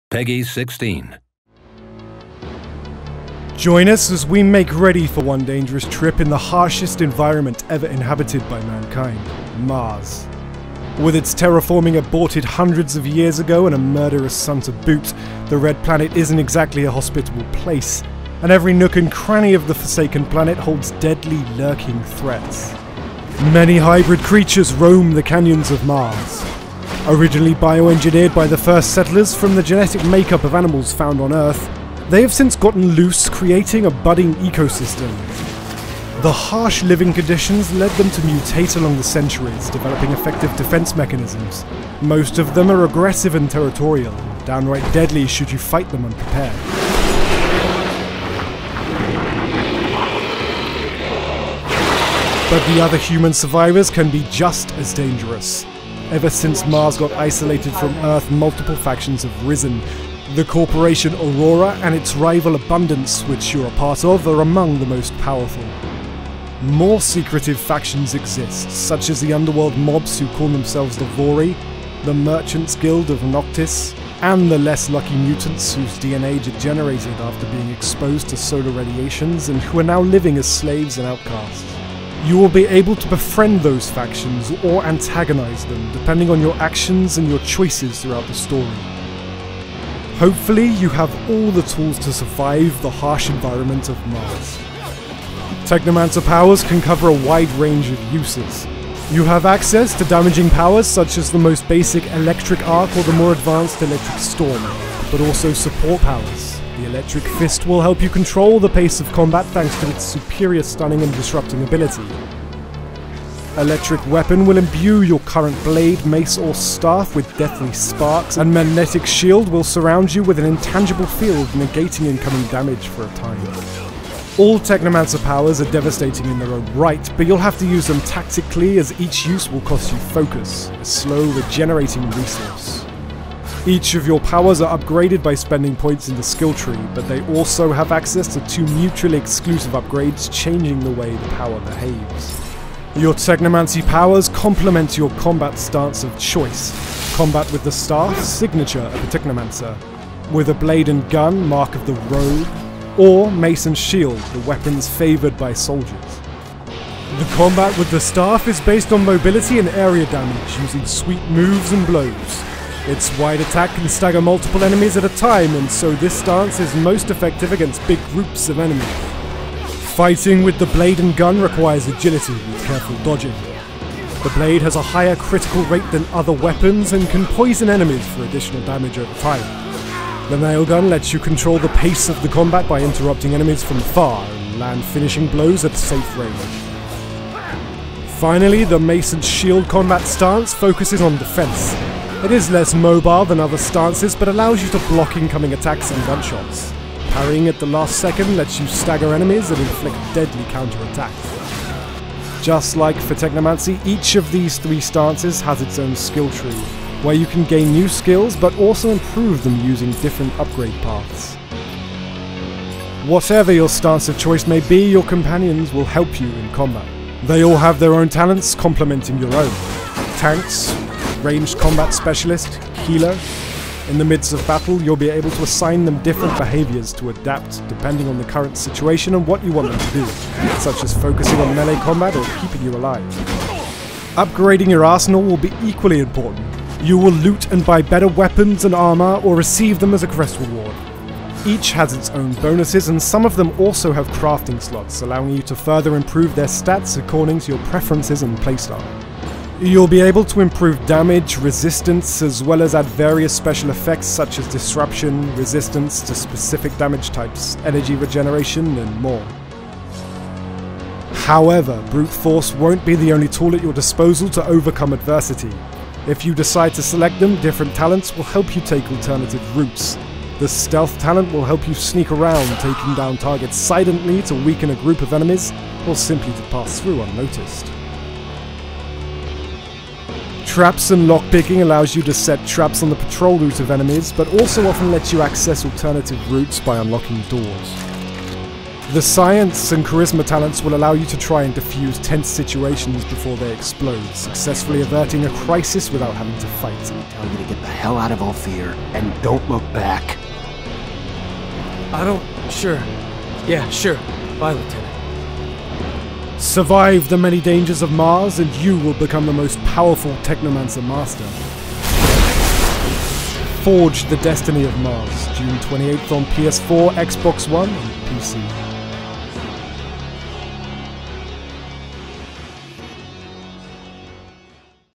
Peggy 16. Join us as we make ready for one dangerous trip in the harshest environment ever inhabited by mankind, Mars. With its terraforming aborted hundreds of years ago and a murderous sun to boot, the Red Planet isn't exactly a hospitable place, and every nook and cranny of the forsaken planet holds deadly lurking threats. Many hybrid creatures roam the canyons of Mars. Originally bioengineered by the first settlers from the genetic makeup of animals found on Earth, they have since gotten loose, creating a budding ecosystem. The harsh living conditions led them to mutate along the centuries, developing effective defense mechanisms. Most of them are aggressive and territorial, and downright deadly should you fight them unprepared. But the other human survivors can be just as dangerous. Ever since Mars got isolated from Earth, multiple factions have risen. The corporation Aurora and its rival Abundance, which you're a part of, are among the most powerful. More secretive factions exist, such as the underworld mobs who call themselves the Vori, the Merchants Guild of Noctis, and the less lucky mutants whose DNA degenerated after being exposed to solar radiations and who are now living as slaves and outcasts. You will be able to befriend those factions or antagonize them, depending on your actions and your choices throughout the story. Hopefully, you have all the tools to survive the harsh environment of Mars. Technomancer powers can cover a wide range of uses. You have access to damaging powers such as the most basic electric arc or the more advanced electric storm, but also support powers. The electric fist will help you control the pace of combat thanks to its superior stunning and disrupting ability. Electric weapon will imbue your current blade, mace or staff with deathly sparks, and magnetic shield will surround you with an intangible field, negating incoming damage for a time. All Technomancer powers are devastating in their own right, but you'll have to use them tactically as each use will cost you focus, a slow regenerating resource. Each of your powers are upgraded by spending points in the skill tree, but they also have access to two mutually exclusive upgrades, changing the way the power behaves. Your Technomancy powers complement your combat stance of choice. Combat with the staff, signature of a Technomancer. With a blade and gun, mark of the rogue. Or mace and shield, the weapons favoured by soldiers. The combat with the staff is based on mobility and area damage, using sweep moves and blows. Its wide attack can stagger multiple enemies at a time, and so this stance is most effective against big groups of enemies. Fighting with the blade and gun requires agility with careful dodging. The blade has a higher critical rate than other weapons and can poison enemies for additional damage over time. The nail gun lets you control the pace of the combat by interrupting enemies from afar and land finishing blows at safe range. Finally, the mace and shield combat stance focuses on defense. It is less mobile than other stances, but allows you to block incoming attacks and gunshots. Parrying at the last second lets you stagger enemies and inflict deadly counterattacks. Just like for Technomancy, each of these three stances has its own skill tree, where you can gain new skills but also improve them using different upgrade paths. Whatever your stance of choice may be, your companions will help you in combat. They all have their own talents complementing your own. Tanks, ranged combat specialist, healer. In the midst of battle, you'll be able to assign them different behaviors to adapt depending on the current situation and what you want them to do, such as focusing on melee combat or keeping you alive. Upgrading your arsenal will be equally important. You will loot and buy better weapons and armor or receive them as a quest reward. Each has its own bonuses, and some of them also have crafting slots, allowing you to further improve their stats according to your preferences and playstyle. You'll be able to improve damage, resistance, as well as add various special effects such as disruption, resistance to specific damage types, energy regeneration, and more. However, brute force won't be the only tool at your disposal to overcome adversity. If you decide to select them, different talents will help you take alternative routes. The stealth talent will help you sneak around, taking down targets silently to weaken a group of enemies, or simply to pass through unnoticed. Traps and lockpicking allows you to set traps on the patrol route of enemies, but also often lets you access alternative routes by unlocking doors. The science and charisma talents will allow you to try and defuse tense situations before they explode, successfully averting a crisis without having to fight. Tell you to get the hell out of Ophir and don't look back. Sure. Yeah, sure. Bye, Lieutenant. Survive the many dangers of Mars and you will become the most powerful Technomancer master. Forge the Destiny of Mars, June 28th on PS4, Xbox One, and PC.